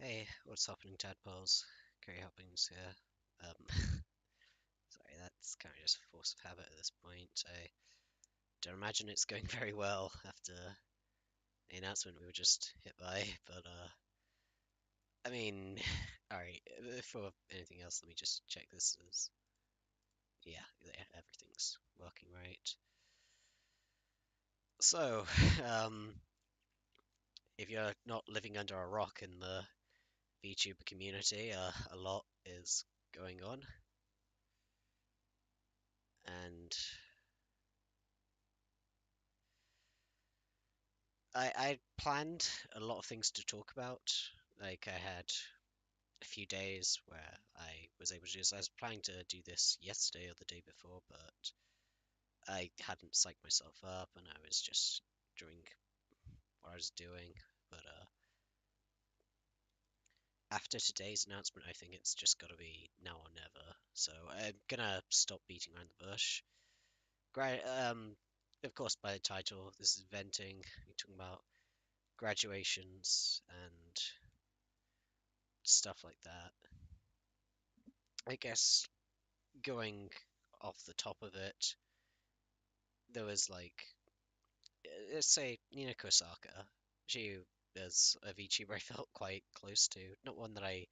Hey, what's happening, tadpoles? Kerry Hopkins here. Um, sorry, that's kind of just a force of habit at this point. I don't imagine it's going very well after the announcement we were just hit by, but I mean, alright, before anything else, let me just check this as, yeah, everything's working right. So, um, if you're not living under a rock in the VTuber community, a lot is going on, and I planned a lot of things to talk about. Like I had a few days where I was able to do this. I was planning to do this yesterday or the day before, but I hadn't psyched myself up and I was just doing what I was doing. But after today's announcement, I think it's just got to be now or never. So I'm gonna stop beating around the bush. Gra of course, by the title, this is venting. We're talking about graduations and stuff like that. I guess going off the top of it, there was like, let's say Nina Kosaka. She is a VTuber I felt quite close to. Not one that I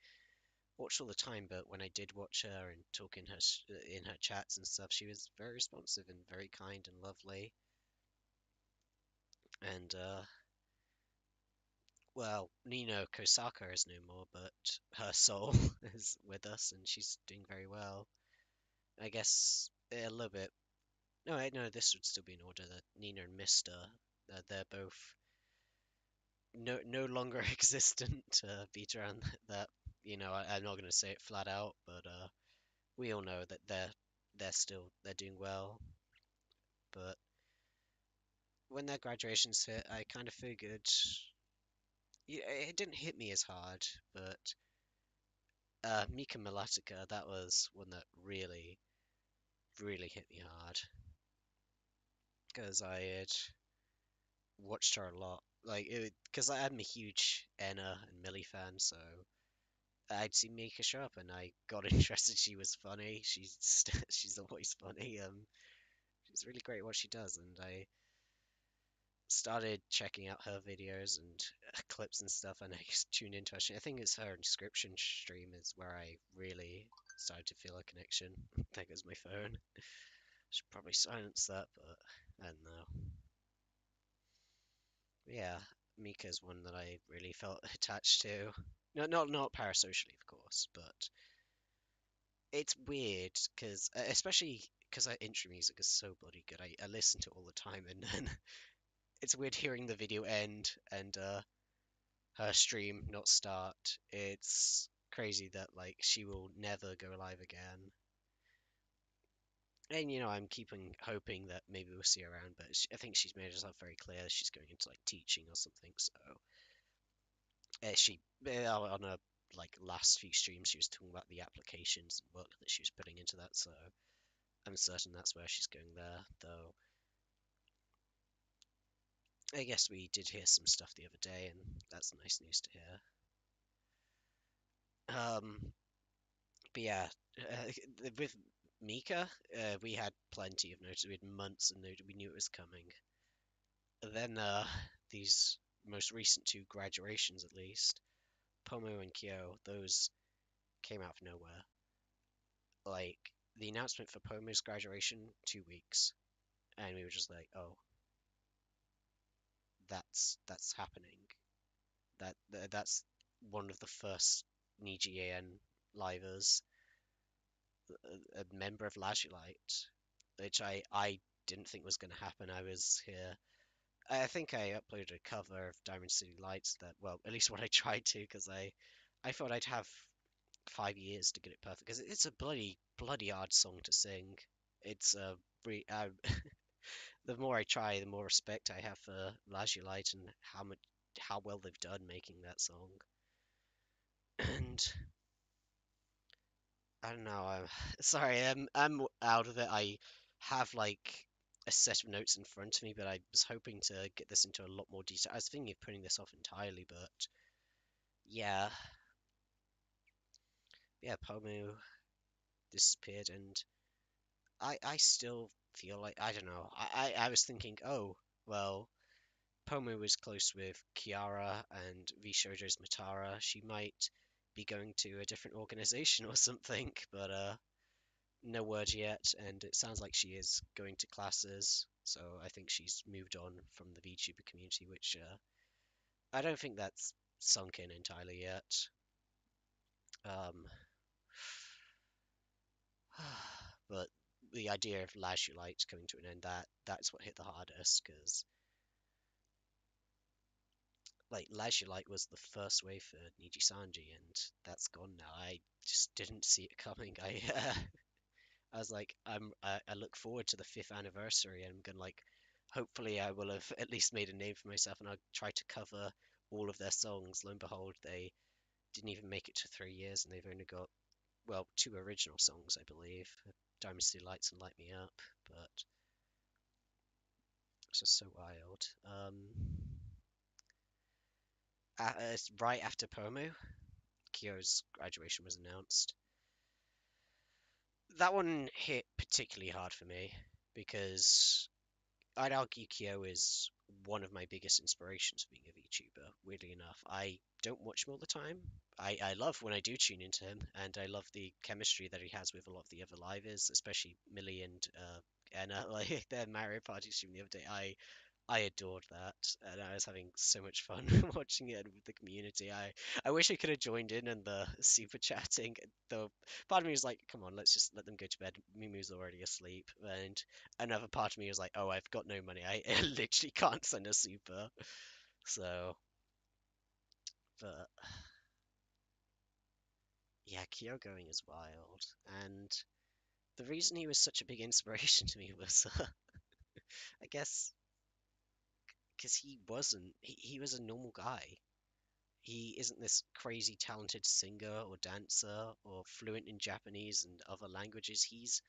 watched all the time, but when I did watch her and talk in her chats and stuff, she was very responsive and very kind and lovely. And well, Nina Kosaka is no more, but her soul is with us, and she's doing very well. I guess a little bit. No, no, this would still be in order that Nina and Mister, they're both no longer existent. Beat around that. I'm not going to say it flat out, but we all know that they're doing well. But when their graduations hit, I kind of figured it didn't hit me as hard, but Mika Malatika, that was one that really, really hit me hard because I had watched her a lot. Like, because I'm a huge Anna and Millie fan, so I'd seen Mika show up and I got interested. She was funny. She's always funny. She's really great at what she does, and I started checking out her videos and clips and stuff, and I just tuned into her. I think it's her inscription stream is where I really started to feel a connection. There goes my phone. Should probably silence that, but I don't know. Yeah, Mika's one that I really felt attached to. No, not parasocially, of course, but it's weird because, especially because her intro music is so bloody good. I listen to it all the time, and then it's weird hearing the video end and her stream not start. It's crazy that like she will never go live again. And I'm keeping hoping that maybe we'll see her around, but I think she's made herself very clear that she's going into like teaching or something. So she on her like last few streams, she was talking about the applications and work that she was putting into that. So I'm certain that's where she's going there, though I guess we did hear some stuff the other day, and that's nice news to hear. But yeah, with Mika, we had plenty of notice. We had months and notice. We knew it was coming. And then these most recent two graduations, at least, Pomo and Kyo, those came out of nowhere. Like the announcement for Pomo's graduation, 2 weeks, and we were just like, oh, that's happening. That's one of the first Nijian livers, a member of Lazulite, which I didn't think was going to happen. I was here. I think I uploaded a cover of Diamond City Lights that, well, at least what I tried to, because I thought I'd have 5 years to get it perfect, because it's a bloody hard song to sing. It's the more I try, the more respect I have for Lazulite and how well they've done making that song. And I don't know. I'm sorry. I'm out of it. I have like a set of notes in front of me, but I was hoping to get this into a lot more detail. I was thinking of putting this off entirely, but yeah. yeah, Pomu disappeared, and I still feel like I don't know. I was thinking, oh well, Pomu was close with Kiara and VShojo's Matara. She might be going to a different organization or something, but no word yet. And it sounds like she is going to classes, so I think she's moved on from the VTuber community, which I don't think that's sunk in entirely yet. Um, but the idea of Lazulite coming to an end, that's what hit the hardest, because like Lazulite was the first wave for Nijisanji, and that's gone now. I just didn't see it coming. I was like, I look forward to the fifth anniversary, and I'm gonna like, hopefully I will have at least made a name for myself, and I'll try to cover all of their songs. Lo and behold, they didn't even make it to 3 years, and they've only got well two original songs, I believe, Diamond City Lights and Light Me Up. But it's just so wild. Right after Pomu, Kyo's graduation was announced. That one hit particularly hard for me because I'd argue Kyo is one of my biggest inspirations for being a VTuber. Weirdly enough, I don't watch him all the time. I love when I do tune into him, and I love the chemistry that he has with a lot of the other livers, especially Millie and Anna. Like their Mario Party stream the other day, I adored that, and I was having so much fun watching it with the community. I wish I could have joined in the super chatting, though part of me was like, come on, let's just let them go to bed. Mumu's already asleep, and another part of me was like, oh, I've got no money. I literally can't send a super. So, but yeah, Kyo going is wild, and the reason he was such a big inspiration to me was, I guess, because he was a normal guy. He isn't this crazy talented singer or dancer or fluent in Japanese and other languages. He's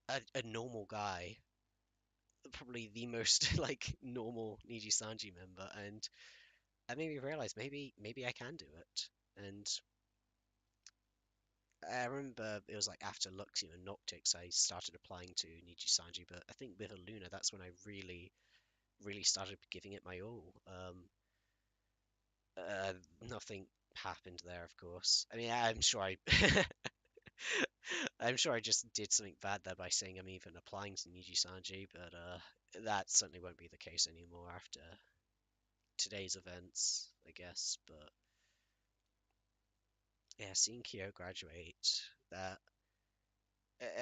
a normal guy, probably the most like normal Niji Sanji member, and that made me realize maybe I can do it. And I remember it was like after Luxio and Noctix, I started applying to Niji Sanji, but I think with Aluna, that's when I really started giving it my all. Uh, Nothing happened there, of course. I mean, I'm sure I I'm sure I just did something bad there by saying I'm even applying to Niji Sanji, but that certainly won't be the case anymore after today's events, I guess. But yeah, seeing Kyo graduate, that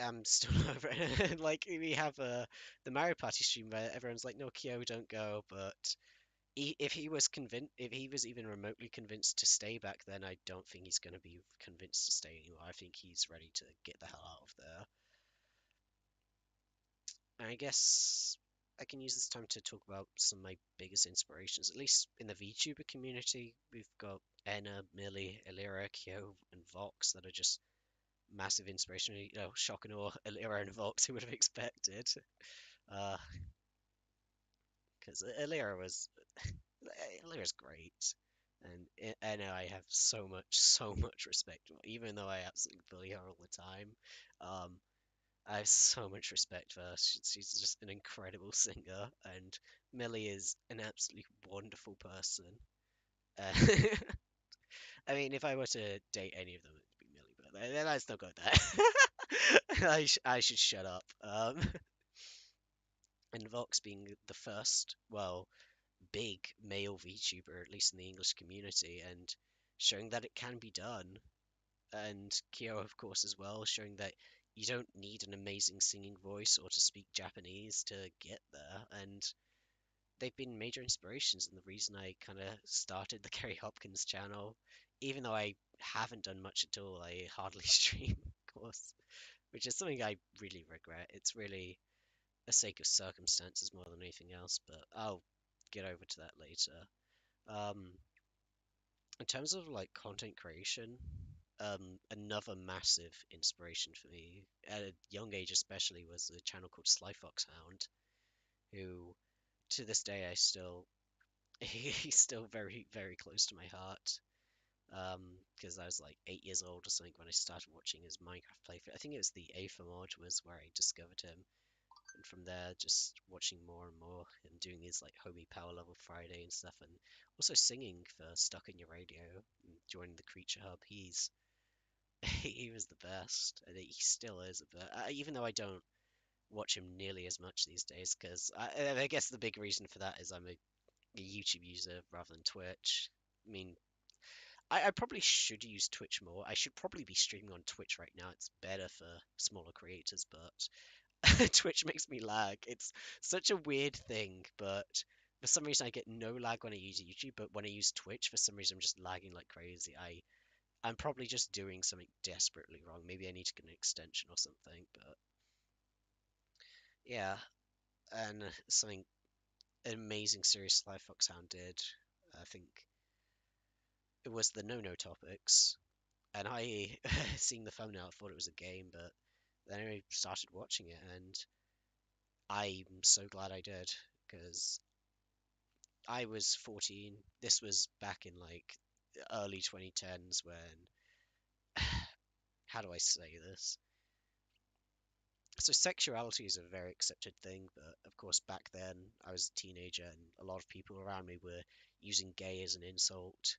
I'm still not over it. Like we have the Mario Party stream where everyone's like, "No, Kyo, don't go." But if he was convinced, if he was even remotely convinced to stay back then, I don't think he's going to be convinced to stay anymore. I think he's ready to get the hell out of there. And I guess I can use this time to talk about some of my biggest inspirations, at least in the VTuber community. We've got Enna, Millie, Elira, Kyo, and Vox that are just massive inspiration. You know, shock and awe, Elira and Vox, who would have expected? Uh, because Elira was Elira's great. And Enna, I have so much respect for, even though I absolutely bully her all the time. Um, I have so much respect for her. She's just an incredible singer, and Millie is an absolutely wonderful person. Uh, I mean, if I were to date any of them, it'd be Millie, but then let's not go there. I should shut up. And Vox being the first, well, big male VTuber, at least in the English community, and showing that it can be done. And Kyo, of course, as well, showing that you don't need an amazing singing voice or to speak Japanese to get there. And they've been major inspirations and the reason I kind of started the Kerry Hopkins channel. Even though I haven't done much at all, I hardly stream, of course, which is something I really regret. It's really a sake of circumstances more than anything else, but I'll get over to that later. Um, in terms of like content creation, another massive inspiration for me at a young age, especially, was a channel called Sly Fox Hound, who to this day I still he's still very close to my heart. Because I was like 8 years old or something when I started watching his Minecraft playthrough. I think it was the Aether mod was where I discovered him, and from there just watching more and more and doing his like homie power level Friday and stuff, and also singing for Stuck in Your Radio and joining the Creature Hub. He's he was the best, and he still is. But even though I don't watch him nearly as much these days, because I guess the big reason for that is I'm a YouTube user rather than Twitch. I mean, I probably should use Twitch more. I should probably be streaming on Twitch right now. It's better for smaller creators, but Twitch makes me lag. It's such a weird thing, but for some reason I get no lag when I use YouTube, but when I use Twitch, for some reason I'm just lagging like crazy. I'm probably just doing something desperately wrong. Maybe I need to get an extension or something, but yeah. And something an amazing series Sly Foxhound did, I think it was the no topics, and I seeing the thumbnail, I thought it was a game, but then I started watching it, and I'm so glad I did because I was 14. This was back in like early 2010s when, how do I say this? So sexuality is a very accepted thing, but of course back then I was a teenager and a lot of people around me were using gay as an insult,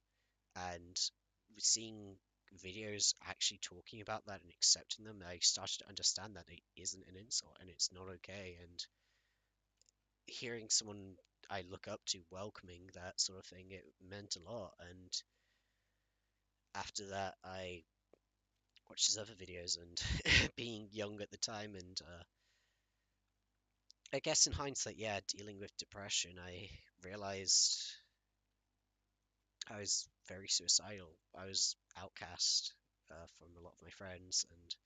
and seeing videos actually talking about that and accepting them, I started to understand that it isn't an insult and it's not okay. And hearing someone I look up to welcoming that sort of thing, it meant a lot. And after that, I watched his other videos and being young at the time, and I guess in hindsight, yeah, dealing with depression, I realized I was very suicidal. I was outcast from a lot of my friends, and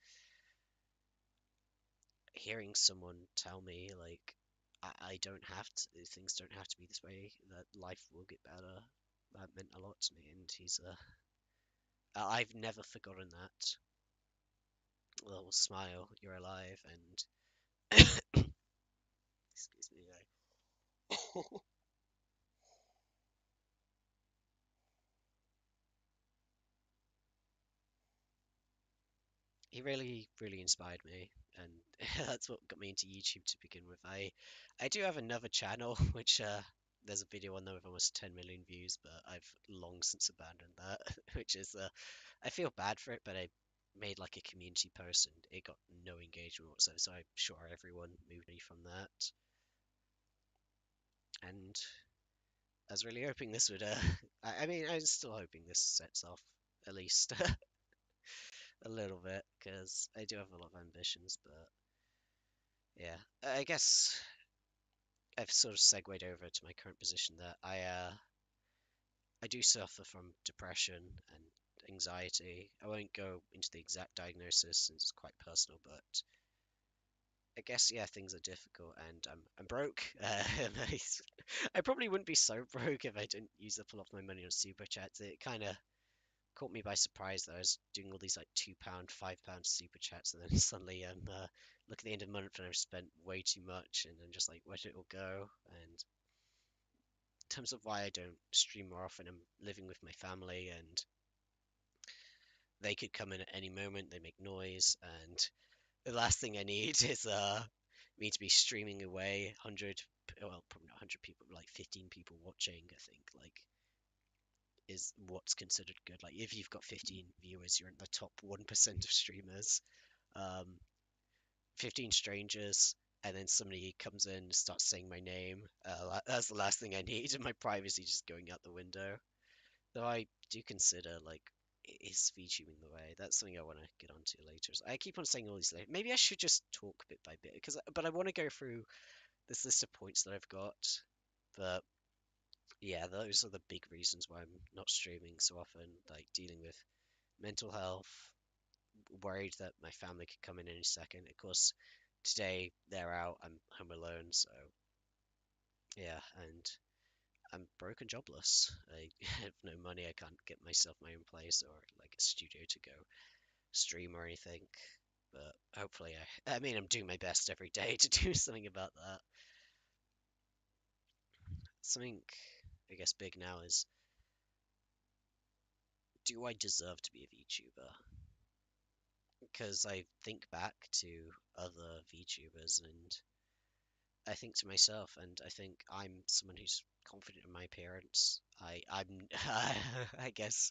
hearing someone tell me like I don't have to, things don't have to be this way, that life will get better, that meant a lot to me. And I've never forgotten that little smile. You're alive, and excuse me, he really inspired me, and that's what got me into YouTube to begin with. I do have another channel which there's a video on there with almost 10 million views, but I've long since abandoned that, which is I feel bad for it, but I made like a community post and it got no engagement whatsoever, so I'm sure everyone moved me from that. And I was really hoping this would I mean I'm still hoping this sets off at least a little bit, because I do have a lot of ambitions, but yeah, I guess I've sort of segued over to my current position that I do suffer from depression and anxiety. I won't go into the exact diagnosis since it's quite personal, but I guess yeah, things are difficult, and I'm broke. I probably wouldn't be so broke if I didn't use up a lot of my money on super chats. It kind of caught me by surprise that I was doing all these like £2, £5 super chats, and then suddenly look at the end of the month and I've spent way too much, and I'm just like, where did it all go? And in terms of why I don't stream more often, I'm living with my family, and they could come in at any moment. They make noise, and the last thing I need is me to be streaming away 100, well, probably not 100 people, but like 15 people watching. I think like is what's considered good. Like if you've got 15 viewers, you're in the top 1% of streamers. Um, 15 strangers, and then somebody comes in and starts saying my name. That's the last thing I need, and my privacy just going out the window. Though I do consider like is VTubing the way? That's something I want to get onto later. I keep on saying all these later. Maybe I should just talk bit by bit, but I want to go through this list of points that I've got. But yeah, those are the big reasons why I'm not streaming so often. Like dealing with mental health, worried that my family could come in any second. Of course, today they're out. I'm home alone, so yeah, and I'm broke and jobless. I have no money. I can't get myself my own place or like a studio to go stream or anything. But hopefully, I mean, I'm doing my best every day to do something about that. Something I guess big now is do I deserve to be a VTuber? Because I think back to other VTubers and I think to myself, and I think I'm someone who's confident in my appearance. I'm I guess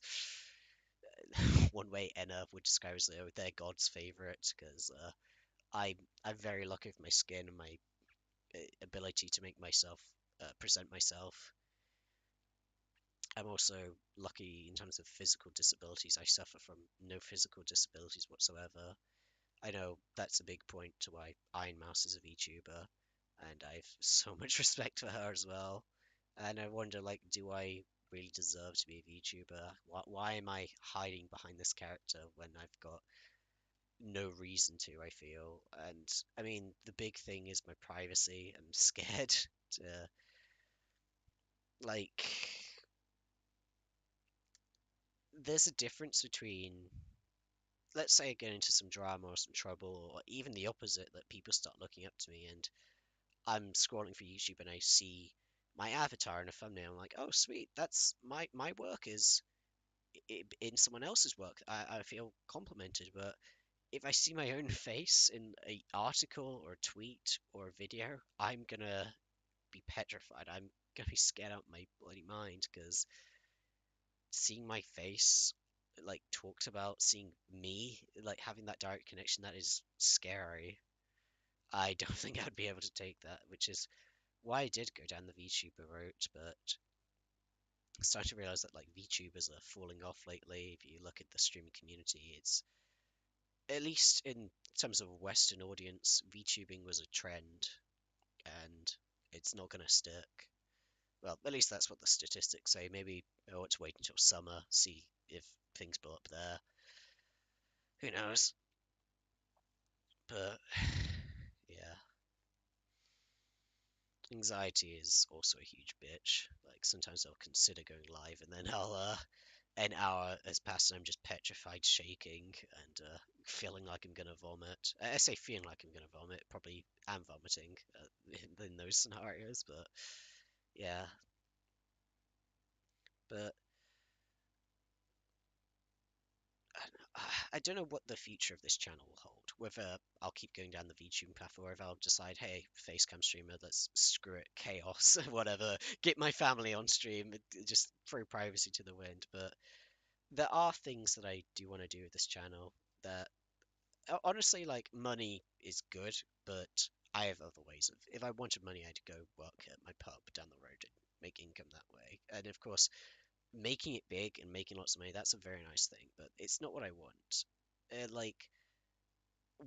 one way Enna would describe as they're God's favorite because I'm very lucky with my skin and my ability to make myself present myself. I'm also lucky in terms of physical disabilities. I suffer from no physical disabilities whatsoever. I know that's a big point to why Iron Mouse is a VTuber, and I've so much respect for her as well. And I wonder, like, do I really deserve to be a VTuber? Why am I hiding behind this character when I've got no reason to, I feel? And I mean, the big thing is my privacy. I'm scared to, like, there's a difference between, let's say I get into some drama or some trouble, or even the opposite, that people start looking up to me and I'm scrolling for YouTube and I see my avatar in a thumbnail. I'm like, oh, sweet, that's my work is in someone else's work. I feel complimented. But if I see my own face in a article or a tweet or a video, I'm gonna be petrified. I'm gonna be scared out of my bloody mind because seeing my face like talked about, seeing me like having that direct connection, that is scary. I don't think I'd be able to take that, which is why I did go down the VTuber route, but I'm starting to realize that like VTubers are falling off lately. If you look at the streaming community, it's at least in terms of a Western audience, VTubing was a trend and it's not going to stick. Well, at least that's what the statistics say. Maybe I ought to wait until summer, see if things blow up there. Who knows? But yeah, anxiety is also a huge bitch. Like sometimes I'll consider going live and then I'll an hour has passed and I'm just petrified, shaking, and feeling like I'm gonna vomit. I say feeling like I'm gonna vomit, probably am vomiting in those scenarios, but yeah. But I don't know what the future of this channel will hold. Whether I'll keep going down the VTube path or if I'll decide, hey, facecam streamer, let's screw it, chaos, whatever, get my family on stream, just throw privacy to the wind. But there are things that I do want to do with this channel that honestly, like money is good, but I have other ways of. If I wanted money, I'd go work at my pub down the road and make income that way. And of course, making it big and making lots of money, that's a very nice thing, but it's not what I want. Like,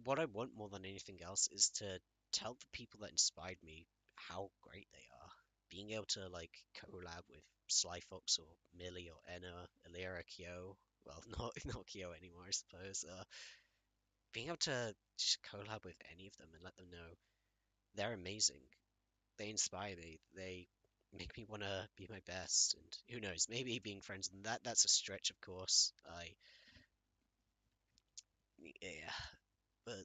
what I want more than anything else is to tell the people that inspired me how great they are. Being able to like collab with Sly Fox or Millie or Enna, Alira, Kyo. Well, not Kyo anymore, I suppose. Being able to just collab with any of them and let them know they're amazing. They inspire me. They make me want to be my best. And who knows, maybe being friends and that's a stretch, of course. Yeah, but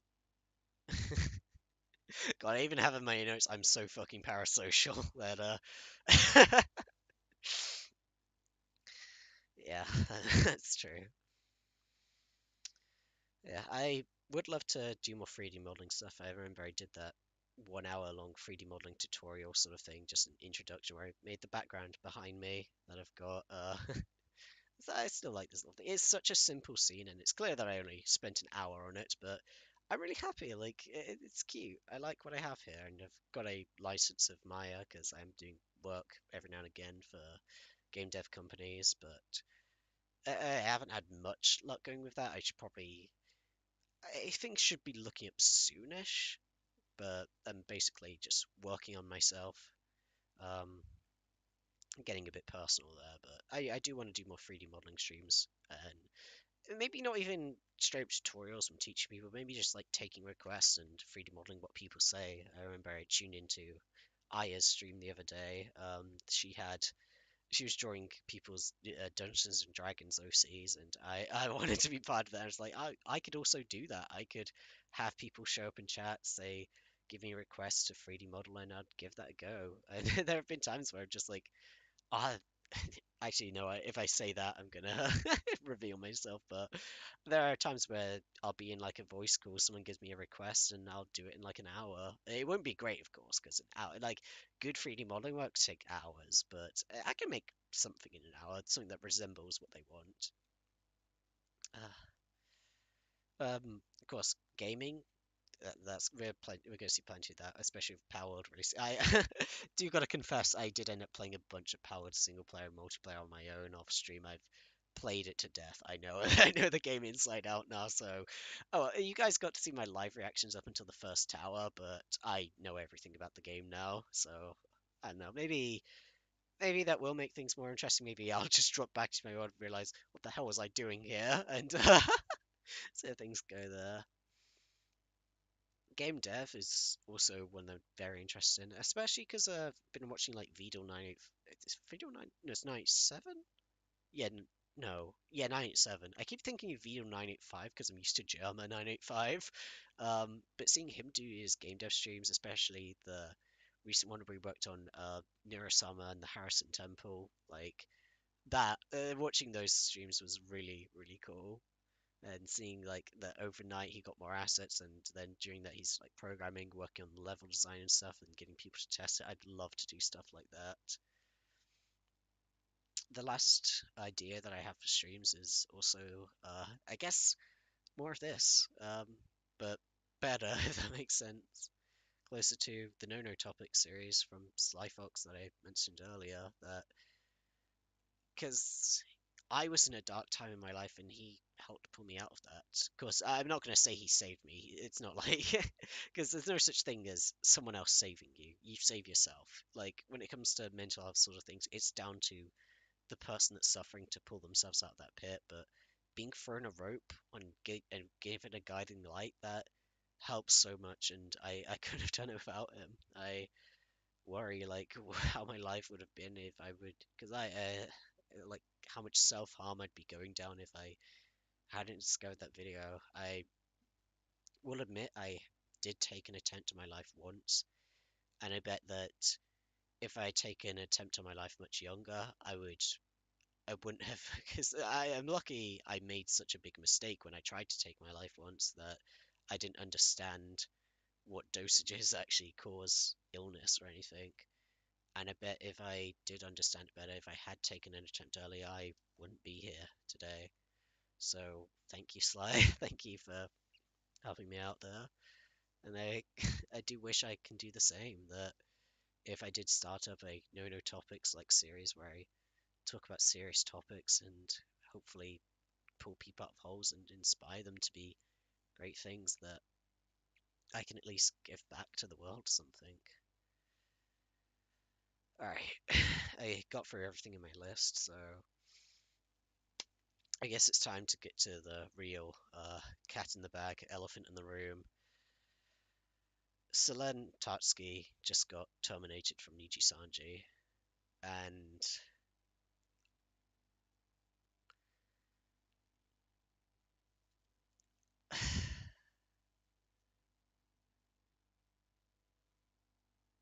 God, I even have in my notes I'm so fucking parasocial that yeah, that's true. Yeah, I would love to do more 3D modeling stuff. I remember I did that 1 hour long 3D modeling tutorial sort of thing, just an introduction where I made the background behind me that I've got. I still like this little thing. It's such a simple scene, and it's clear that I only spent an hour on it, but I'm really happy. Like, it's cute. I like what I have here, and I've got a license of Maya because I'm doing work every now and again for game dev companies, but I haven't had much luck going with that. I should probably I think should be looking up soonish, but I'm basically just working on myself. Um, Getting a bit personal there, but I do want to do more 3D modeling streams and maybe not even straight up tutorials from teaching people, maybe just like taking requests and 3D modeling what people say. I remember I tuned into Aya's stream the other day. She was drawing people's Dungeons and Dragons OCs, and I wanted to be part of that. I was like, I could also do that. I could have people show up in chat, say, give me requests to 3D model, and I'd give that a go. And there have been times where I'm just like, ah, Actually, no, if I say that, I'm gonna reveal myself. But there are times where I'll be in like a voice call, someone gives me a request, and I'll do it in like an hour. It won't be great, of course, because an hour, like good 3D modeling work take hours, but I can make something in an hour, something that resembles what they want. Of course, gaming. That's we're going to see plenty of that, especially with Powered release. I do got to confess, I did end up playing a bunch of Powered single player and multiplayer on my own off stream. I've played it to death. I know, I know the game inside out now. So, oh, you guys got to see my live reactions up until the first tower, but I know everything about the game now. So, I don't know. Maybe that will make things more interesting. Maybe I'll just drop back to my world and realize what the hell was I doing here, and see how things go there. Game dev is also one that I'm very interested in, especially because I've been watching like Vidal 98. It's Vidal 9? No, it's 97? Yeah, no. Yeah, 987. I keep thinking of Vidal 985 because I'm used to German 985. But seeing him do his game dev streams, especially the recent one where we worked on Neurosama and the Harrison Temple, like that, watching those streams was really, really cool and seeing like that overnight he got more assets and then during that he's like programming working on the level design and stuff and getting people to test it. I'd love to do stuff like that. The last idea that I have for streams is also I guess more of this, but better if that makes sense, closer to the no topic series from Sly Fox that I mentioned earlier, that because I was in a dark time in my life and he helped pull me out of that. Of course, I'm not going to say he saved me. It's not like, because there's no such thing as someone else saving you. You save yourself. Like, when it comes to mental health sort of things, it's down to the person that's suffering to pull themselves out of that pit. But being thrown a rope and given a guiding light, that helps so much. And I couldn't have done it without him. I worry like how my life would have been if I would, because like how much self-harm I'd be going down if I hadn't discovered that video. I will admit I did take an attempt on my life once, and I bet that if I had taken an attempt on my life much younger, I wouldn't have, because I am lucky I made such a big mistake when I tried to take my life once that I didn't understand what dosages actually cause illness or anything. And I bet if I did understand better, if I had taken an attempt earlier, I wouldn't be here today. So thank you, Sly. Thank you for helping me out there. And I, I do wish I can do the same. That if I did start up a no topics like series where I talk about serious topics and hopefully pull people out of holes and inspire them to be great things, that I can at least give back to the world something. All right, I got through everything in my list, so I guess it's time to get to the real cat in the bag, elephant in the room. Selen Tatsuki just got terminated from Niji Sanji, and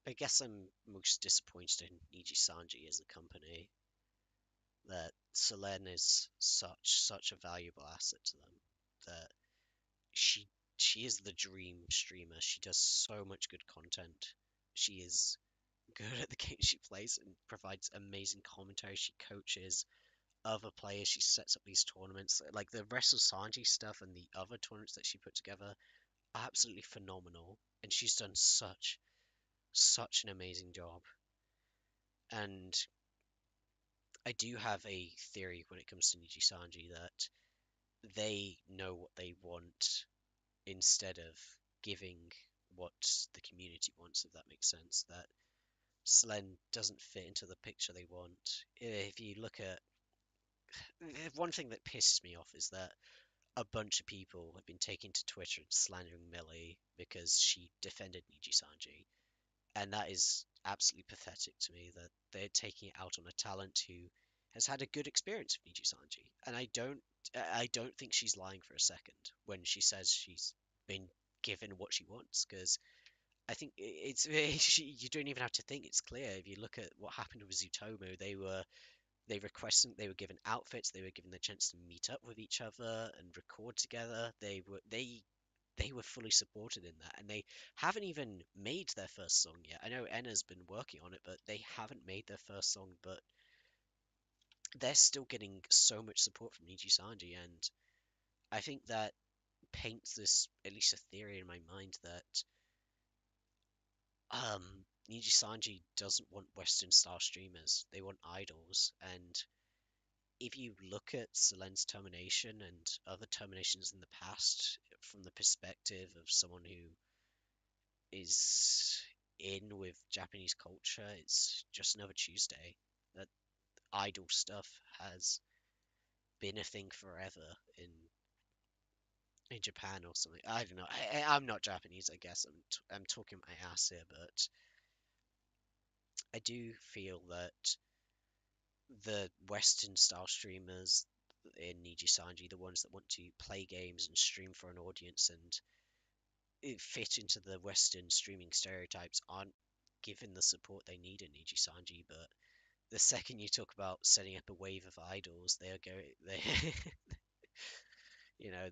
I guess I'm most disappointed in Niji Sanji as a company. That Selen is such a valuable asset to them. That she she is the dream streamer. She does so much good content. She is good at the game she plays and provides amazing commentary. She coaches other players. She sets up these tournaments, like the Wrestle Sanji stuff and the other tournaments that she put together, absolutely phenomenal. And she's done such an amazing job. And I do have a theory when it comes to Niji Sanji that they know what they want instead of giving what the community wants, if that makes sense. That Slen doesn't fit into the picture they want. If you look at one thing that pisses me off is that a bunch of people have been taking to Twitter and slandering Millie because she defended Niji Sanji, and that is absolutely pathetic to me that they're taking it out on a talent who has had a good experience with Niji Sanji, and I don't think she's lying for a second when she says she's been given what she wants, because I think it's you don't even have to think, it's clear if you look at what happened with Zutomo. They were They requested, they were given outfits, they were given the chance to meet up with each other and record together. They were fully supported in that, and they haven't even made their first song yet. I know Enna's been working on it, but they haven't made their first song, but they're still getting so much support from Niji Sanji, and I think that paints this, at least a theory in my mind, that Niji Sanji doesn't want Western style streamers. They want idols, and if you look at Selen's termination and other terminations in the past from the perspective of someone who is in with Japanese culture, it's just another Tuesday. That idol stuff has been a thing forever in Japan or something. I don't know. I'm not Japanese, I guess. I'm talking my ass here, but I do feel that the Western style streamers in Niji Sanji, the ones that want to play games and stream for an audience and fit into the Western streaming stereotypes, aren't given the support they need in Niji Sanji. But the second you talk about setting up a wave of idols, they are going, they,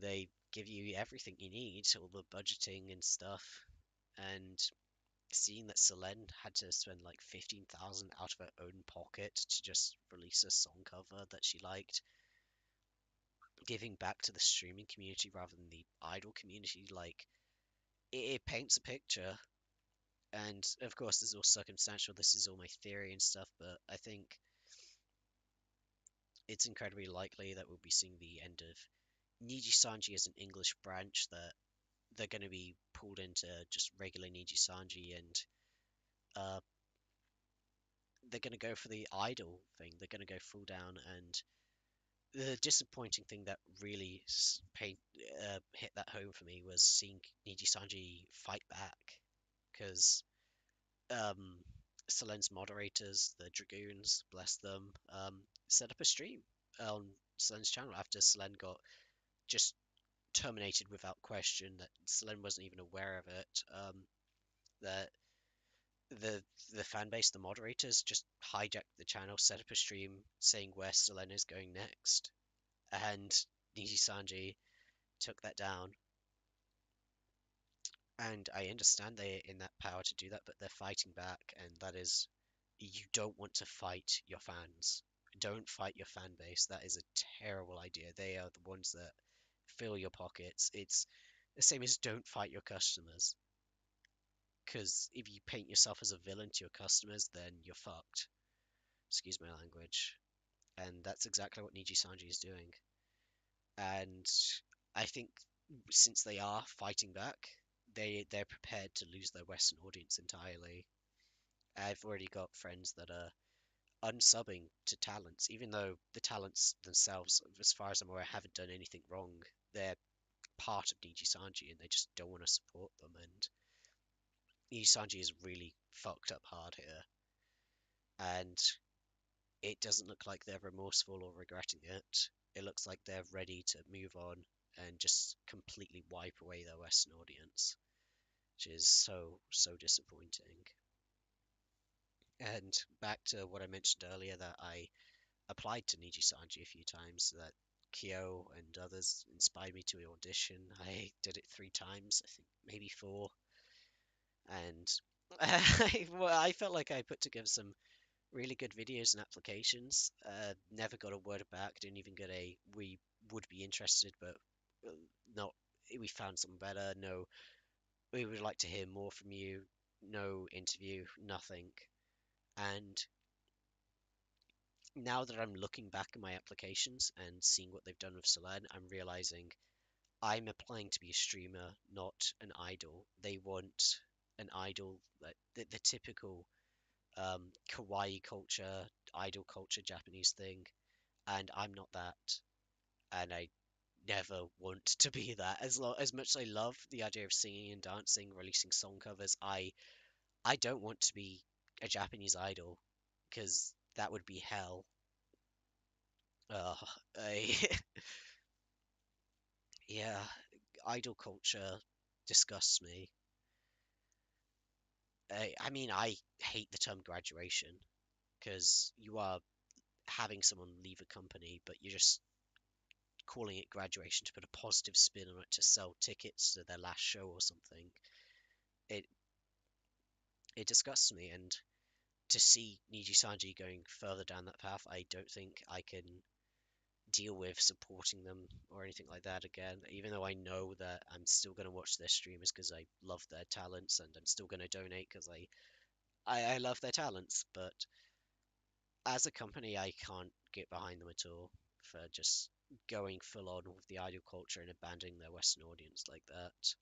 they give you everything you need, all the budgeting and stuff. And seeing that Selene had to spend like 15,000 out of her own pocket to just release a song cover that she liked, giving back to the streaming community rather than the idol community, like it paints a picture. And of course, this is all circumstantial. This is all my theory and stuff, but I think it's incredibly likely that we'll be seeing the end of Niji Sanji as an English branch, that they're going to be pulled into just regular Niji Sanji, and uh, they're going to go for the idol thing. They're going to go full down. And the disappointing thing that really hit that home for me was seeing Niji Sanji fight back, because um, Selene's moderators, the Dragoons, bless them, set up a stream on Selene's channel after Selene got just terminated without question. That Selene wasn't even aware of it. That the the fan base, the moderators, just hijacked the channel, set up a stream saying where Selene is going next, and Niji Sanji took that down. And I understand they're in that power to do that, but they're fighting back, and that is, you don't want to fight your fans. Don't fight your fan base. That is a terrible idea. They are the ones that fill your pockets. It's the same as don't fight your customers. Because if you paint yourself as a villain to your customers, then you're fucked. Excuse my language. And that's exactly what Niji Sanji is doing. And I think since they are fighting back, they're prepared to lose their Western audience entirely. I've already got friends that are unsubbing to talents, even though the talents themselves, as far as I'm aware, haven't done anything wrong. They're part of Niji Sanji and they just don't want to support them. And Niji Sanji is really fucked up hard here. And it doesn't look like they're remorseful or regretting it. It looks like they're ready to move on and just completely wipe away their Western audience, which is so, so disappointing. And back to what I mentioned earlier, that I applied to Niji Sanji a few times, that Kyo and others inspired me to audition. I did it 3 times, I think maybe four, and I felt like I put together some really good videos and applications. Never got a word back. Didn't even get a "we would be interested, but uh, not we found something better." No, we would like to hear more from you. No interview, nothing. And now that I'm looking back at my applications and seeing what they've done with Selene, I'm realizing I'm applying to be a streamer, not an idol. They want an idol, like the typical kawaii culture, idol culture, Japanese thing, and I'm not that, and I never want to be that. As much as I love the idea of singing and dancing, releasing song covers, I don't want to be a Japanese idol, because that would be hell. Uh, I, yeah, idol culture disgusts me. I mean, I hate the term graduation, because you are having someone leave a company, but you're just calling it graduation to put a positive spin on it to sell tickets to their last show or something. It it disgusts me, and to see Niji Sanji going further down that path, I don't think I can deal with supporting them or anything like that again. Even though I know that I'm still going to watch their streamers because I love their talents, and I'm still going to donate because I love their talents. But as a company, I can't get behind them at all for just going full on with the idol culture and abandoning their Western audience like that.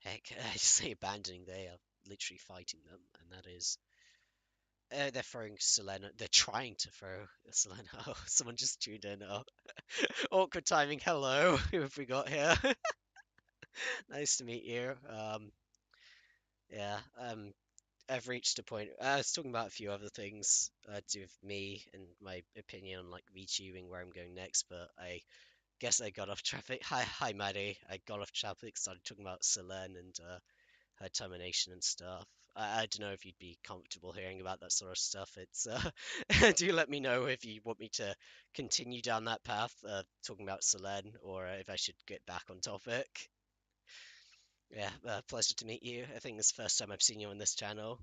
Heck, I say abandoning, they are literally fighting them, and that is. They're throwing Selena. They're trying to throw Selena. Oh, someone just tuned in. Oh, awkward timing. Hello, who have we got here? Nice to meet you. Yeah. I've reached a point. I was talking about a few other things to do with me and my opinion on like VTubing, where I'm going next, but I guess I got off traffic. Hi, Maddie. I got off traffic, started talking about Selene and her termination and stuff. I don't know if you'd be comfortable hearing about that sort of stuff. It's do let me know if you want me to continue down that path, talking about Selene, or if I should get back on topic. Yeah, pleasure to meet you. I think it's the first time I've seen you on this channel.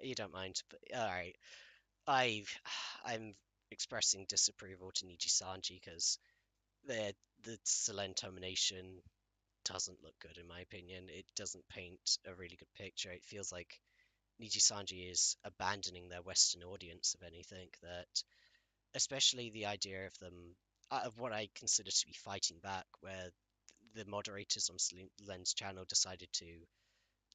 You don't mind, but all right. I've, I'm expressing disapproval to Niji Sanji because the Selene termination doesn't look good in my opinion. It doesn't paint a really good picture. It feels like Niji Sanji is abandoning their Western audience, if anything. That especially the idea of them of what I consider to be fighting back, where the moderators on Selene's channel decided to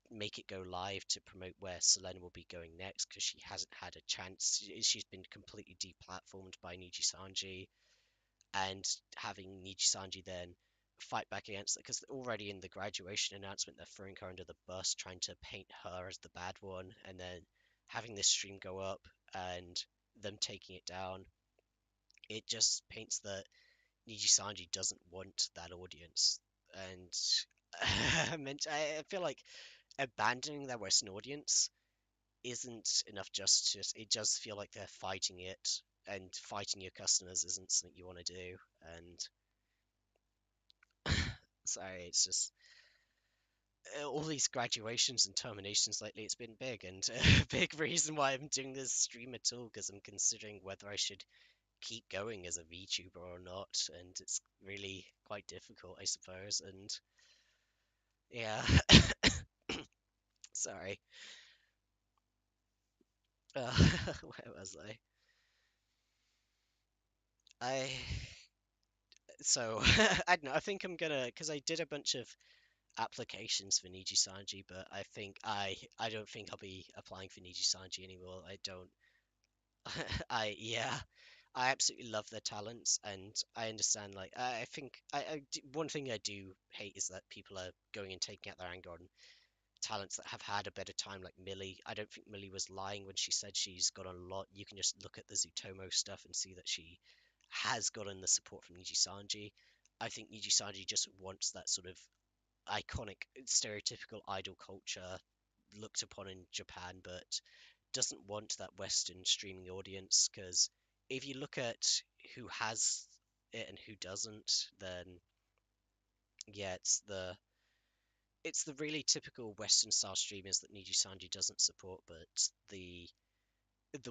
make it go live to promote where Selene will be going next because she hasn't had a chance. She's been completely deplatformed by Niji Sanji, and having Niji Sanji then fight back against it because already in the graduation announcement they're throwing her under the bus, trying to paint her as the bad one, and then having this stream go up and them taking it down. It just paints that Niji Sanji doesn't want that audience, and I feel like abandoning their Western audience isn't enough justice. It does feel like they're fighting it, and fighting your customers isn't something you want to do. And sorry, it's just all these graduations and terminations lately. It's been big, and a big reason why I'm doing this stream at all because I'm considering whether I should keep going as a VTuber or not, and it's really quite difficult, I suppose. And yeah, sorry. Where was I? I so I don't know. I think I'm gonna because I did a bunch of applications for Niji Sanji, but I don't think I'll be applying for Niji Sanji anymore. I don't. I yeah. I absolutely love their talents, and I understand. Like, I think one thing I do hate is that people are going and taking out their anger on talents that have had a better time, like Millie. I don't think Millie was lying when she said she's got a lot. You can just look at the Zutomo stuff and see that she has gotten the support from Niji Sanji. I think Niji Sanji just wants that sort of iconic, stereotypical idol culture looked upon in Japan, but doesn't want that Western streaming audience. Because if you look at who has it and who doesn't, then yeah, it's the really typical Western style streamers that Niji Sanji doesn't support, but the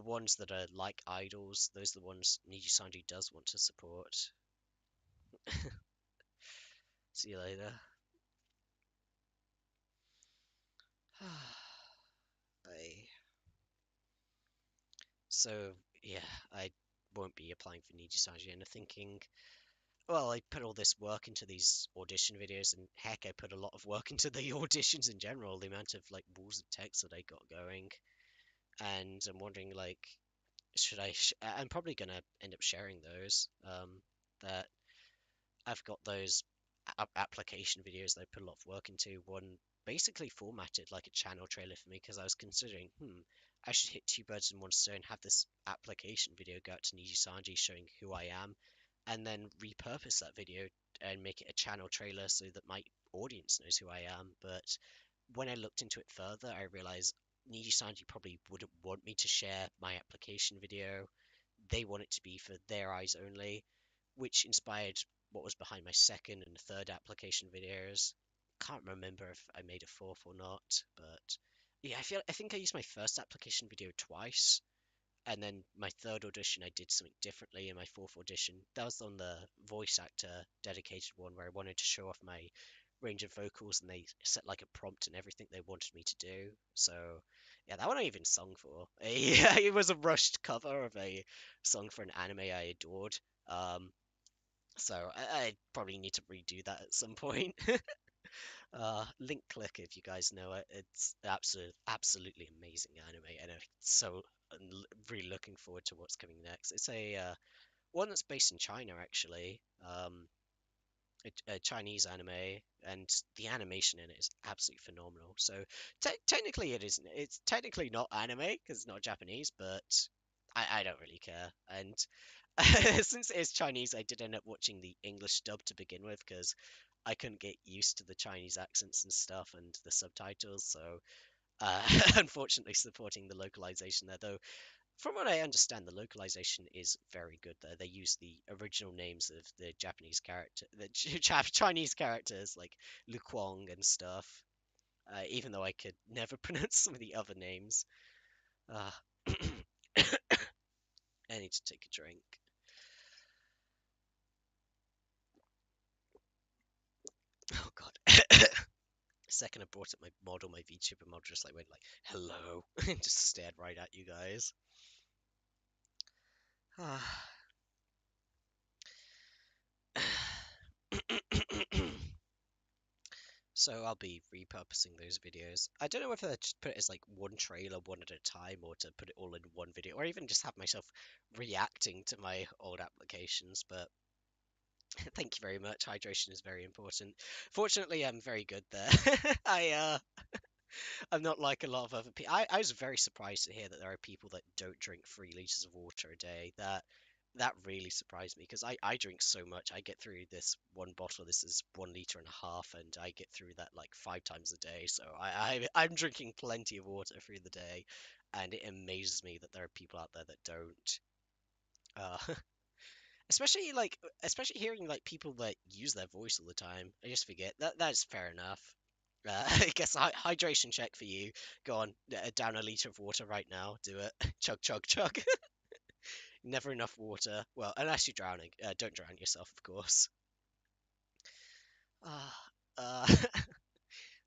ones that are like idols, those are the ones Niji Sanji does want to support. See you later. I so yeah, I won't be applying for Niji Sanji, and I'm thinking, well, I put all this work into these audition videos, and heck, I put a lot of work into the auditions in general. The amount of like walls of text that I got going, and I'm wondering like, should I? I'm probably gonna end up sharing those. That I've got those application videos that I put a lot of work into. One basically formatted like a channel trailer for me because I was considering, I should hit two birds in one stone, have this application video go out to Niji Sanji showing who I am, and then repurpose that video and make it a channel trailer so that my audience knows who I am. But when I looked into it further, I realized Niji Sanji probably wouldn't want me to share my application video. they want it to be for their eyes only, which inspired what was behind my second and third application videos. Can't remember if I made a fourth or not, but yeah, I think I used my first application video twice, and then my third audition I did something differently. In my fourth audition, that was on the voice actor dedicated one where I wanted to show off my range of vocals, and they set like a prompt and everything they wanted me to do. So yeah, that one I even sung for. Yeah, it was a rushed cover of a song for an anime I adored. Um, so I probably need to redo that at some point. Link Click, if you guys know it, it's absolutely amazing anime, and I'm so really looking forward to what's coming next. It's a one that's based in China actually, a Chinese anime, and the animation in it is absolutely phenomenal. So technically, it isn't. It's technically not anime because it's not Japanese, but I don't really care. And since it is Chinese, I did end up watching the English dub to begin with because I couldn't get used to the Chinese accents and stuff and the subtitles. So, unfortunately, supporting the localization there, though. From what I understand, the localization is very good there. They use the original names of the Japanese character, the Chinese characters like Lu Kuang and stuff. Even though I could never pronounce some of the other names. Uh, I need to take a drink. Oh God. Second I brought up my model, my VTuber model just like went like, hello, and just stared right at you guys. So I'll be repurposing those videos. I don't know whether to just put it as like one trailer, one at a time, or to put it all in one video, or even just have myself reacting to my old applications, but thank you very much. Hydration is very important. Fortunately, I'm very good there. I'm not like a lot of other people. I was very surprised to hear that there are people that don't drink 3 liters of water a day. That really surprised me because I drink so much. I get through this one bottle. This is 1 liter and a half, and I get through that like 5 times a day. So I'm drinking plenty of water through the day, and it amazes me that there are people out there that don't. Uh, especially hearing like people that use their voice all the time. I just forget that that's fair enough. I guess hydration check for you. Go on, down a liter of water right now. Do it. Chug, chug, chug. Never enough water. Well, unless you're drowning. Don't drown yourself, of course. Ah,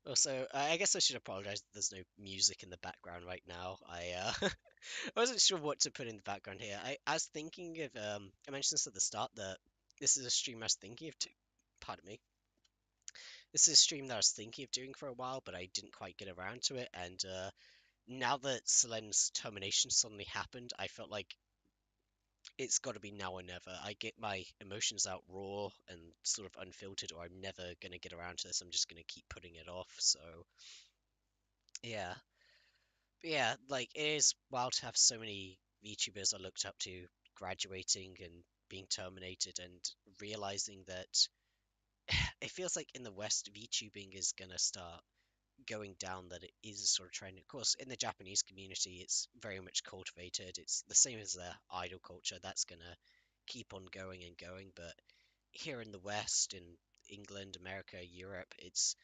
also, I guess I should apologize that there's no music in the background right now. I wasn't sure what to put in the background here. I was thinking of I mentioned this at the start that this is a stream I was thinking of. Pardon me. This is a stream that I was thinking of doing for a while, but I didn't quite get around to it. And now that Selen's termination suddenly happened, I felt like it's got to be now or never. I get my emotions out raw and sort of unfiltered, or I'm never going to get around to this. I'm just going to keep putting it off. So, yeah. But yeah, like, it is wild to have so many VTubers I looked up to graduating and being terminated and realizing that it feels like in the West, VTubing is going to start going down, that it is a sort of trend. Of course, in the Japanese community, it's very much cultivated. It's the same as their idol culture. That's gonna keep on going and going. But here in the West, in England, America, Europe, it's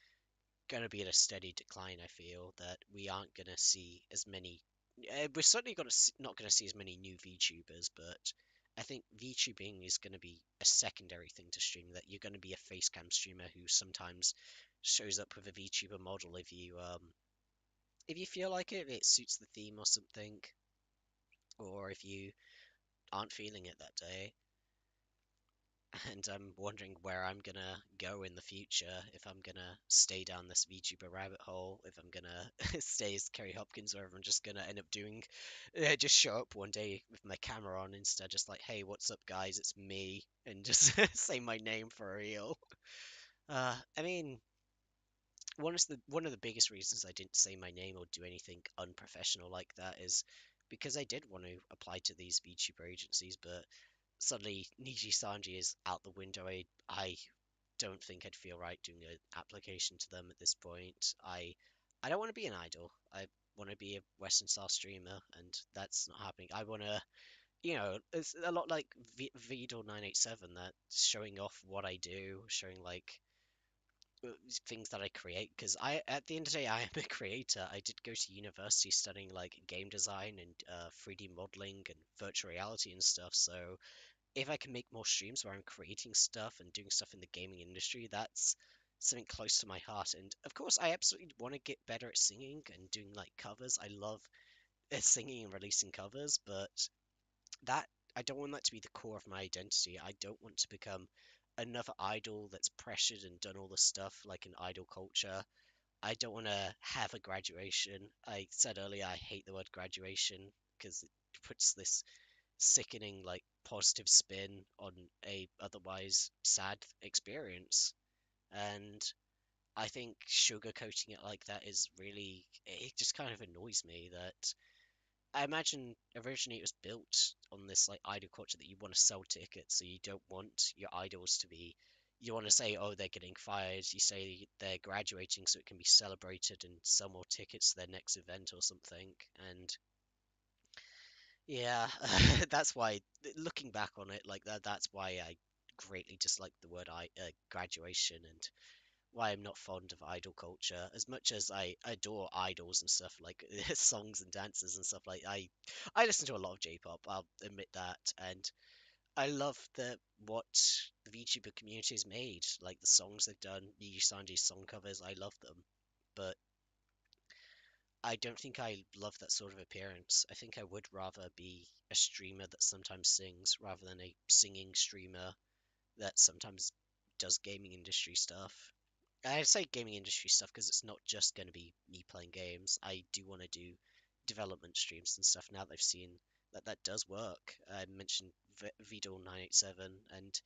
gonna be at a steady decline. I feel that we aren't gonna see as many. We're certainly not gonna see as many new VTubers, but I think VTubing is going to be a secondary thing to streaming. That you're going to be a facecam streamer who sometimes shows up with a VTuber model if you feel like it, if it suits the theme or something, or if you aren't feeling it that day. And I'm wondering where I'm gonna go in the future, if I'm gonna stay down this VTuber rabbit hole, if I'm gonna stay as Kerry Hopkins, or if I'm just gonna end up doing, just show up one day with my camera on instead, just like, hey, what's up, guys? It's me, and just say my name for real. I mean, one of the biggest reasons I didn't say my name or do anything unprofessional like that is because I did want to apply to these VTuber agencies, but suddenly Niji Sanji is out the window. I don't think I'd feel right doing an application to them at this point. I don't want to be an idol. I want to be a Western style streamer, and that's not happening. I want to it's a lot like Vidal 987 that showing off what I do, showing like things that I create. Because at the end of the day, I am a creator. I did go to university studying like game design and 3D modeling and virtual reality and stuff. So if I can make more streams where I'm creating stuff and doing stuff in the gaming industry, that's something close to my heart. And of course, I absolutely want to get better at singing and doing like covers. I love singing and releasing covers, but that I don't want that to be the core of my identity. I don't want to become another idol that's pressured and done all the stuff like in idol culture. I don't want to have a graduation. I said earlier I hate the word graduation because it puts this sickening like positive spin on a otherwise sad experience. And I think sugarcoating it like that is really, it just kind of annoys me that I imagine originally it was built on this like idol culture that you want to sell tickets, so you don't want your idols to be. You want to say, oh, they're getting fired. You say they're graduating, so it can be celebrated and sell more tickets to their next event or something. And yeah, that's why looking back on it like that, that's why I greatly dislike the word graduation and why I'm not fond of idol culture as much as I adore idols and stuff like songs and dances and stuff like I listen to a lot of J-pop, I'll admit that, and I love the what the VTuber community has made, like the songs they've done, Yuji Sanji's song covers, I love them. But I don't think I love that sort of appearance. I think I would rather be a streamer that sometimes sings rather than a singing streamer that sometimes does gaming industry stuff. I say gaming industry stuff because it's not just going to be me playing games. I do want to do development streams and stuff now that I've seen that that does work. I mentioned Vidal 987 and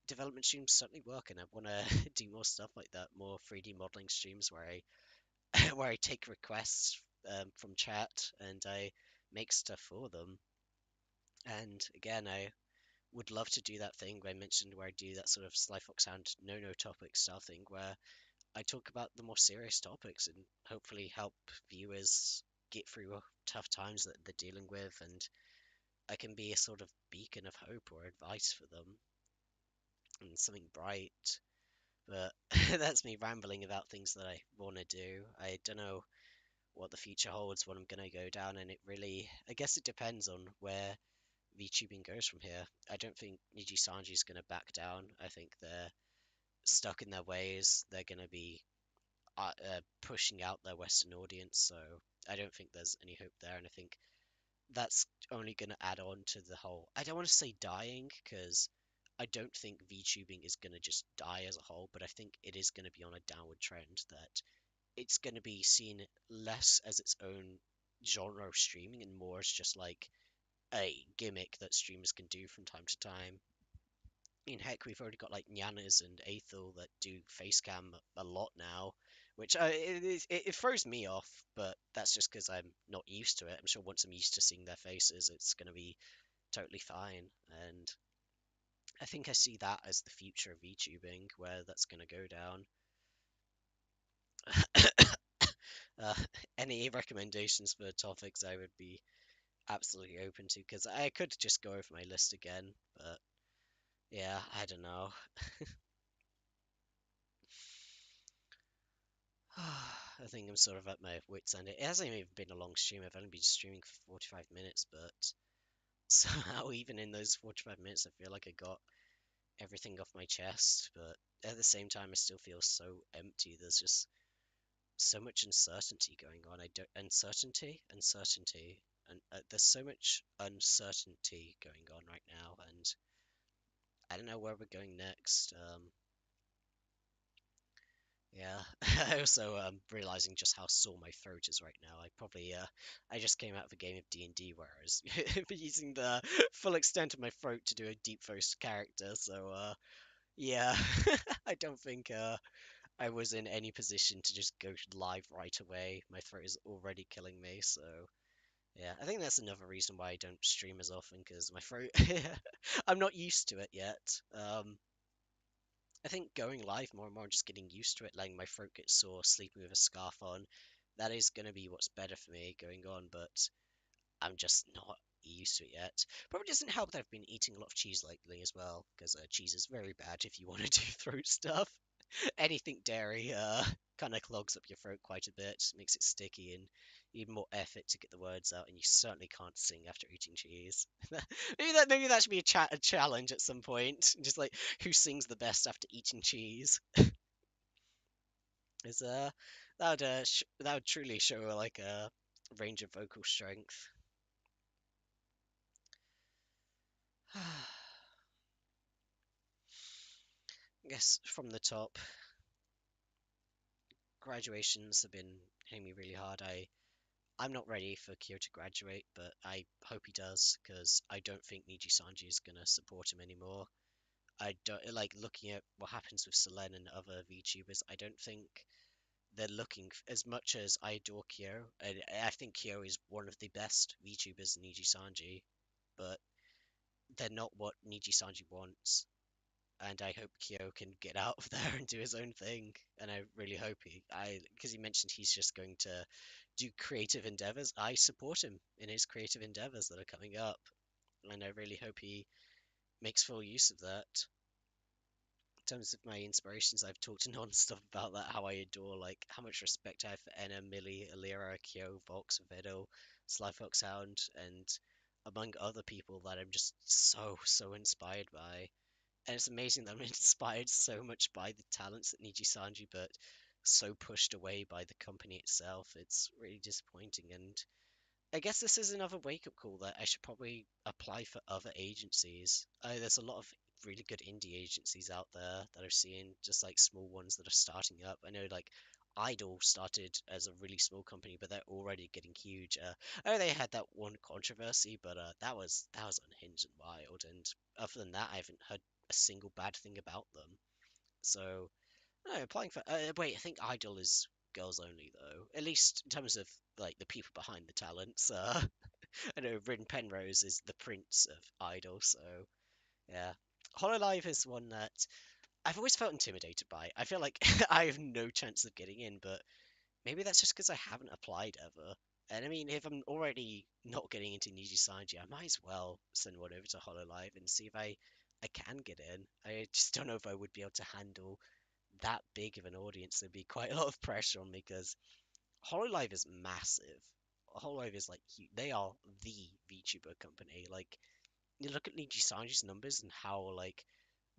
development streams certainly work, and I want to do more stuff like that, more 3D modeling streams where I where I take requests from chat and I make stuff for them. And again, I would love to do that thing where I mentioned where I do that sort of Sly Fox Hound no topic style thing where I talk about the more serious topics and hopefully help viewers get through tough times that they're dealing with, and I can be a sort of beacon of hope or advice for them and something bright. But that's me rambling about things that I want to do. I don't know what the future holds, what I'm gonna go down, and it really, I guess it depends on where VTubing goes from here. I don't think Niji Sanji's gonna back down. I think they're stuck in their ways. They're gonna be pushing out their Western audience. So I don't think there's any hope there, and I think that's only going to add on to the whole. I don't want to say dying because I don't think VTubing is going to just die as a whole, but I think it is going to be on a downward trend that it's going to be seen less as its own genre of streaming and more as just like a gimmick that streamers can do from time to time. In heck, we've already got like Nyanas and Aethel that do face cam a lot now, which it throws me off, but that's just because I'm not used to it. I'm sure once I'm used to seeing their faces, it's going to be totally fine. And I think I see that as the future of VTubing, where that's going to go down. uh, any recommendations for topics I would be absolutely open to, because I could just go over my list again, but yeah, I don't know. I think I'm sort of at my wit's end. It hasn't even been a long stream. I've only been streaming for 45 minutes, but somehow, even in those 45 minutes, I feel like I got everything off my chest. But at the same time, I still feel so empty. There's just so much uncertainty going on. I don't uncertainty, and there's so much uncertainty going on right now, and I don't know where we're going next. Yeah, I also realizing just how sore my throat is right now. I just came out of a game of D&D where I was using the full extent of my throat to do a deep voiced character. So yeah, I don't think I was in any position to just go live right away. My throat is already killing me. So yeah, I think that's another reason why I don't stream as often because my throat. I'm not used to it yet. I think going live more and more, just getting used to it, letting my throat get sore, sleeping with a scarf on, that is going to be what's better for me going on. But I'm just not. used to it yet. Probably doesn't help that I've been eating a lot of cheese lately as well, because cheese is very bad if you want to do throat stuff. Anything dairy kind of clogs up your throat quite a bit, makes it sticky, and you need more effort to get the words out, and you certainly can't sing after eating cheese. Maybe that should be a challenge at some point. Just like who sings the best after eating cheese. Is that would truly show like a range of vocal strength. I guess from the top, graduations have been hitting me really hard. I'm not ready for Kyo to graduate, but I hope he does because I don't think Niji Sanji is gonna support him anymore. I don't like looking at what happens with Selene and other VTubers. I don't think they're looking as much as I adore Kyo, and I think Kyo is one of the best VTubers in Niji Sanji, but they're not what Niji Sanji wants. And I hope Kyo can get out of there and do his own thing. And I really hope because he mentioned he's just going to do creative endeavors. I support him in his creative endeavors that are coming up, and I really hope he makes full use of that. In terms of my inspirations, I've talked non-stop about that, how I adore, like, how much respect I have for Enna, Millie, Alira, Kyo, Vox, Vedo, Sly Fox Hound, and among other people that I'm just so inspired by. And it's amazing that I'm inspired so much by the talents at Niji Sanji, but so pushed away by the company itself. It's really disappointing. And I guess this is another wake-up call that I should probably apply for other agencies. There's a lot of really good indie agencies out there that I've seen, just like small ones that are starting up. I know like Idol started as a really small company, but they're already getting huge. I know they had that one controversy, but that was unhinged and wild. And other than that, I haven't heard a single bad thing about them. So, no, applying for. Wait, I think Idol is girls only though. At least in terms of like the people behind the talents. I know Rin Penrose is the prince of Idol, so yeah. Hololive is one that I've always felt intimidated by. I feel like I have no chance of getting in, but maybe that's just because I haven't applied ever. And I mean, if I'm already not getting into Niji Sanji, I might as well send one over to Hololive and see if I can get in. I just don't know if I would be able to handle that big of an audience. There'd be quite a lot of pressure on me because Hololive is massive. Hololive is like they are the VTuber company. Like you look at Niji Sanji's numbers and how like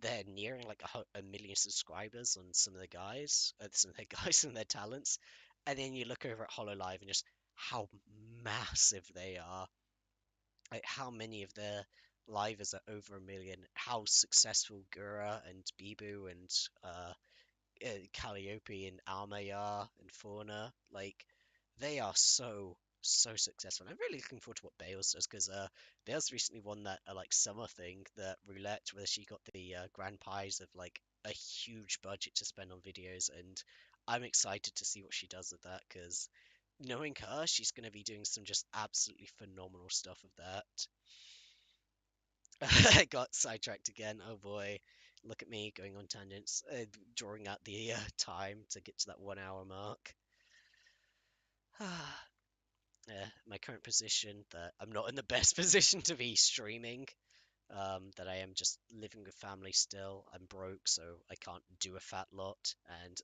they're nearing like a million subscribers on some of the guys, some of their guys and their talents, and then you look over at Hololive and just how massive they are. Like how many of their livers are over a million. How successful Gura and Bibu and Calliope and Almayar and Fauna. Like, they are so successful. I'm really looking forward to what Bales does because Bales recently won that like summer thing, that roulette, where she got the grand prize of like a huge budget to spend on videos, and I'm excited to see what she does with that because knowing her, she's going to be doing some just absolutely phenomenal stuff with that. I got sidetracked again. Oh boy. Look at me going on tangents, drawing out the time to get to that 1 hour mark. My current position, that I'm not in the best position to be streaming, that I am just living with family still. I'm broke, so I can't do a fat lot. And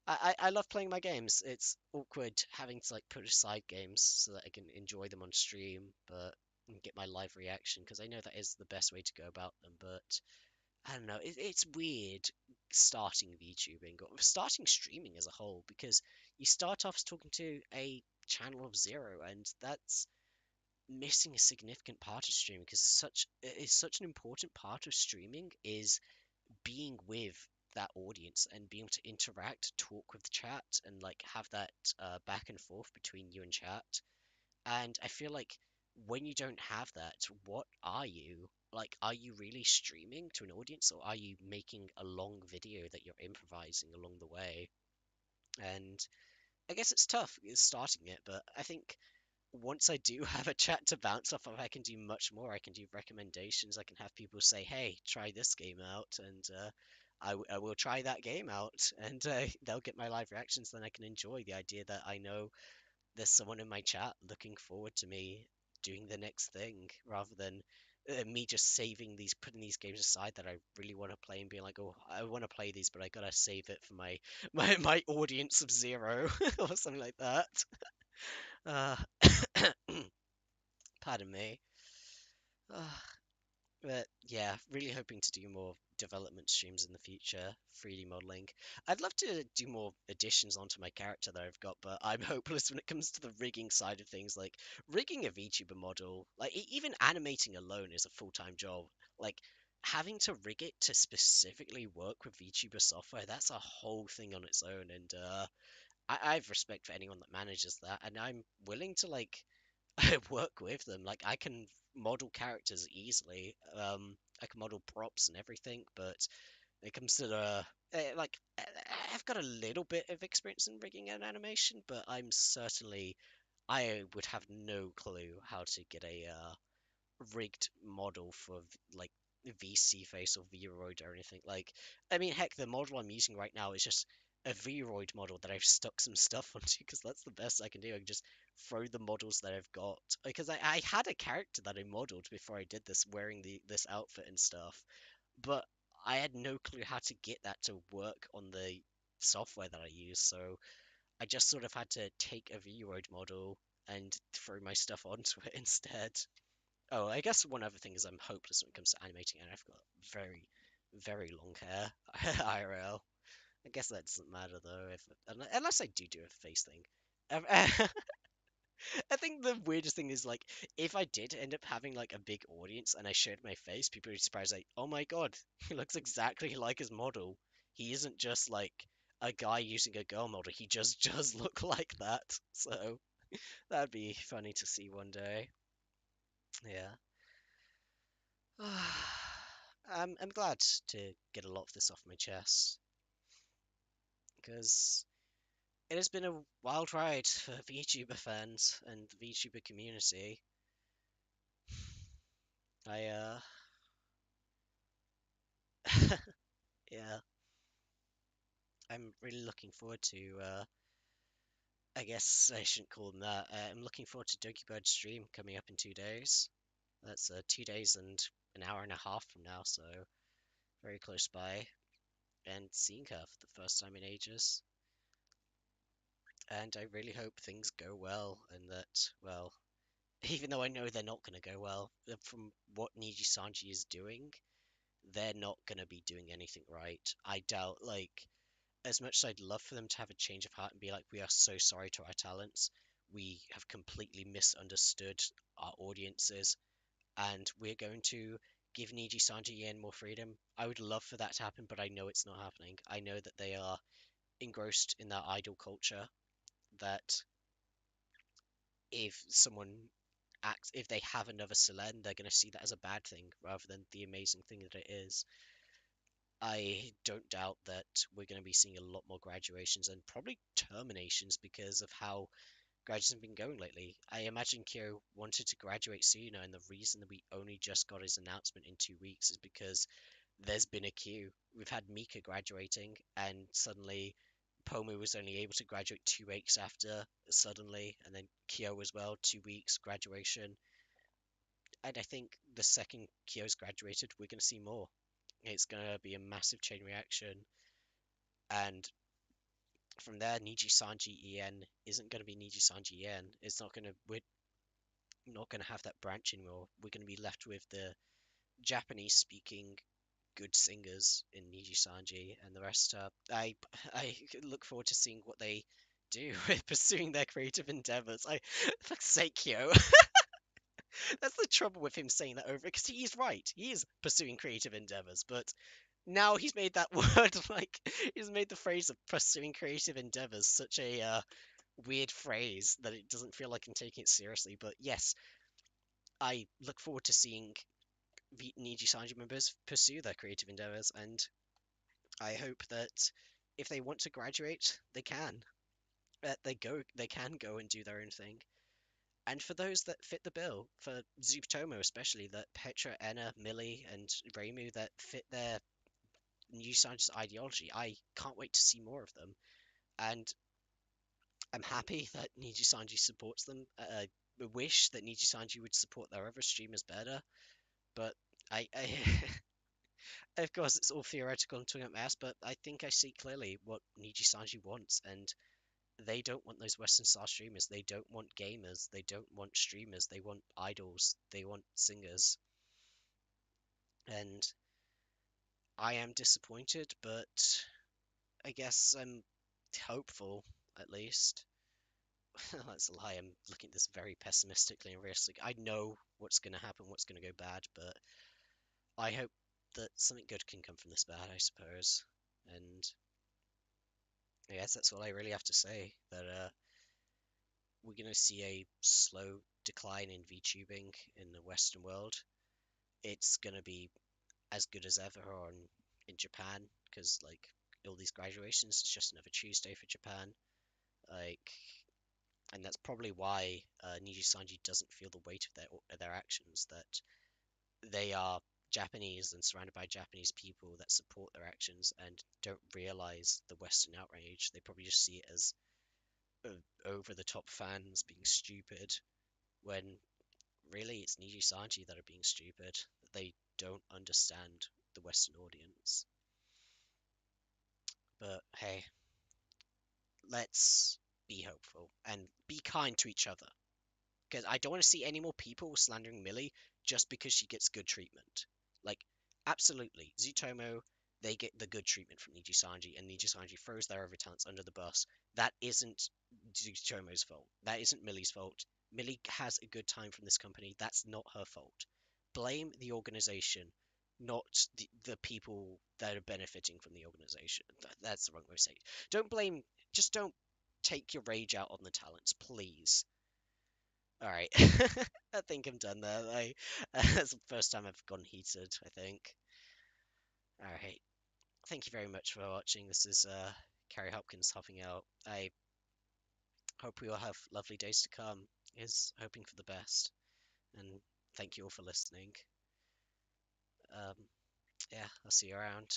I love playing my games. It's awkward having to like put aside games so that I can enjoy them on stream, but and get my live reaction because I know that is the best way to go about them. But I don't know, it's weird starting VTubing or starting streaming as a whole because you start off talking to a channel of zero, and that's missing a significant part of streaming because such an important part of streaming is being with that audience and being able to interact, talk with the chat, and like have that back and forth between you and chat. And I feel like when you don't have that, what are you? Like, are you really streaming to an audience, or are you making a long video that you're improvising along the way? And I guess it's tough starting it, but I think once I do have a chat to bounce off of, I can do much more. I can do recommendations. I can have people say, "Hey, try this game out," and I will try that game out, and they'll get my live reactions. Then I can enjoy the idea that I know there's someone in my chat looking forward to me doing the next thing rather than me just putting these games aside that I really want to play and being like, oh, I want to play these, but I gotta save it for my audience of zero or something like that. Uh, pardon me. Uh, But yeah, really hoping to do more development streams in the future, 3D modeling. I'd love to do more additions onto my character that I've got, but I'm hopeless when it comes to the rigging side of things. Like rigging a VTuber model, like even animating alone is a full-time job. Like having to rig it to specifically work with VTuber software, that's a whole thing on its own. And I have respect for anyone that manages that, and I'm willing to like work with them. Like I can model characters easily. I can model props and everything, but when it comes to the I've got a little bit of experience in rigging an animation, but I would have no clue how to get a rigged model for like VC face or Vroid or anything. Like, I mean, heck, the model I'm using right now is just a Vroid model that I've stuck some stuff onto because that's the best I can do. I can just throw the models that I've got because I had a character that I modeled before I did this wearing this outfit and stuff, but I had no clue how to get that to work on the software that I use. So I just sort of had to take a Vroid model and throw my stuff onto it instead. Oh, I guess one other thing is I'm hopeless when it comes to animating, and I've got very, very long hair IRL. I guess that doesn't matter though, if unless I do a face thing. I think the weirdest thing is like if I did end up having like a big audience and I showed my face, people would be surprised like, oh my god, he looks exactly like his model. He isn't just like a guy using a girl model. He just does look like that. So that'd be funny to see one day. Yeah. I'm glad to get a lot of this off my chest because it has been a wild ride for VTuber fans and the VTuber community. I yeah, I'm really looking forward to I guess I shouldn't call them that. I'm looking forward to Bird's stream coming up in 2 days. That's 2 days and an hour and a half from now, so very close by. And seeing her for the first time in ages. And I really hope things go well and that, well, even though I know they're not going to go well, from what Niji Sanji is doing, they're not going to be doing anything right. I doubt, like, as much as I'd love for them to have a change of heart and be like, we are so sorry to our talents, we have completely misunderstood our audiences, and we're going to give Niji Sanji Yen more freedom. I would love for that to happen, but I know it's not happening. I know that they are engrossed in their idol culture, that if someone if they have another Selene, they're going to see that as a bad thing rather than the amazing thing that it is. I don't doubt that we're going to be seeing a lot more graduations and probably terminations because of how graduations have been going lately. I imagine Kyo wanted to graduate sooner, and the reason that we only just got his announcement in 2 weeks is because there's been a queue. We've had Mika graduating, and suddenly Pomu was only able to graduate 2 weeks after, suddenly, and then Kyo as well, 2 weeks graduation. And I think the second Kyo's graduated, we're going to see more. It's going to be a massive chain reaction. And from there, Niji Sanji En isn't going to be Niji Sanji En. We're not going to have that branch anymore. We're going to be left with the Japanese speaking good singers in Niji Sanji and the rest. I look forward to seeing what they do with pursuing their creative endeavors. Fuck's sake, yo. That's the trouble with him saying that over because he's right. He is pursuing creative endeavors, but now he's made that word like he's made the phrase of pursuing creative endeavors such a weird phrase that it doesn't feel like I'm taking it seriously. But yes, I look forward to seeing Niji Sanji members pursue their creative endeavors, and I hope that if they want to graduate, they can. They can go and do their own thing. And for those that fit the bill, for Zubtomo especially, that Petra, Enna, Millie, and Reimu that fit their New Scientist ideology, I can't wait to see more of them. And I'm happy that Niji Sanji supports them. wish that Niji Sanji would support their other streamers better, but I of course it's all theoretical and tongue up my ass, but I think I see clearly what Niji Sanji wants, and they don't want those Western star streamers. They don't want gamers. They don't want streamers. They want idols. They want singers. And I am disappointed, but I guess I'm hopeful at least. That's a lie. I'm looking at this very pessimistically and realistic. I know what's going to happen, what's going to go bad, but I hope that something good can come from this bad, I suppose. And I guess that's all I really have to say. That we're going to see a slow decline in VTubing in the Western world. It's going to be as good as ever on in Japan because like all these graduations, it's just another Tuesday for Japan. Like, and that's probably why Niji Sanji doesn't feel the weight of their actions. That they are Japanese and surrounded by Japanese people that support their actions and don't realize the Western outrage. They probably just see it as over the top fans being stupid when really it's Niji Sanji that are being stupid. That they don't understand the Western audience. But hey, let's be hopeful and be kind to each other. Because I don't want to see any more people slandering Millie just because she gets good treatment. Like, absolutely, Zutomo, they get the good treatment from Niji Sanji, and Niji Sanji throws their other talents under the bus. That isn't Zutomo's fault. That isn't Millie's fault. Millie has a good time from this company. That's not her fault. Blame the organization, not the people that are benefiting from the organization. That's the wrong way to say it. Don't blame, just don't take your rage out on the talents, please. All right. I think I'm done there. That's the first time I've gone heated, I think. All right. Thank you very much for watching. This is Kerry Hopkins hopping out. I hope we all have lovely days to come. Is hoping for the best. And thank you all for listening. Um, yeah, I'll see you around.